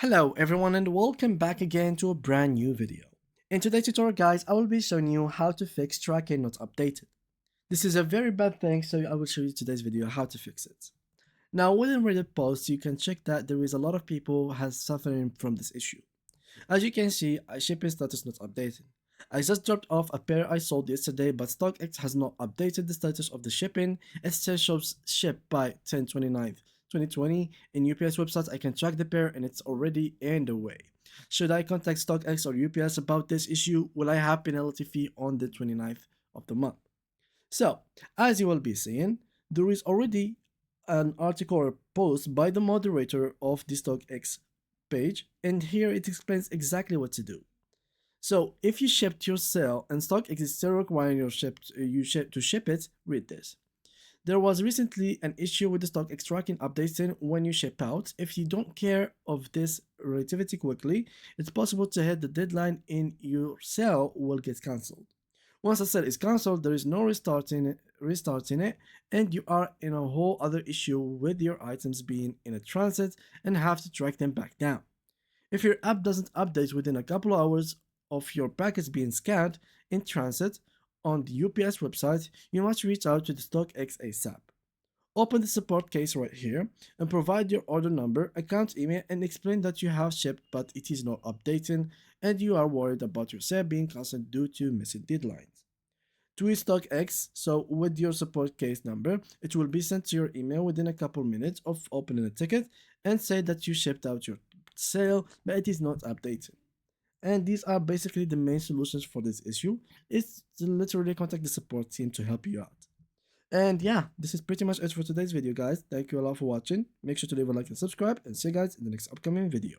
Hello everyone and welcome back again to a brand new video. In today's tutorial guys, I will be showing you how to fix tracking not updated. This is a very bad thing, so I will show you today's video how to fix it. Now within Reddit posts you can check that there is a lot of people has suffering from this issue. As you can see, shipping status not updated. I just dropped off a pair I sold yesterday, but StockX has not updated the status of the shipping. It still shows shipped by 10/29, 2020. In UPS website, I can track the pair and it's already in the way. Should I contact StockX or UPS about this issue? Will I have penalty fee on the 29th of the month? So, as you will be seeing, there is already an article or post by the moderator of the StockX page, and here it explains exactly what to do. So, if you shipped your sale and StockX is still requiring to ship it, read this. There was recently an issue with the StockX tracking updating when you ship out. If you don't care of this relatively quickly, it's possible to hit the deadline and your sale will get cancelled. Once a sale is cancelled, there is no restarting it, and you are in a whole other issue with your items being in a transit and have to track them back down. If your app doesn't update within a couple of hours of your packets being scanned in transit on the UPS website, you must reach out to the StockX ASAP. Open the support case right here and provide your order number, account email, and explain that you have shipped but it is not updating and you are worried about your sale being cancelled due to missing deadlines. Tweet StockX, so with your support case number, it will be sent to your email within a couple minutes of opening a ticket and say that you shipped out your sale but it is not updated. And these are basically the main solutions for this issue. It's to literally contact the support team to help you out. And yeah, this is pretty much it for today's video guys. Thank you a lot for watching. Make sure to leave a like and subscribe and see you guys in the next upcoming video.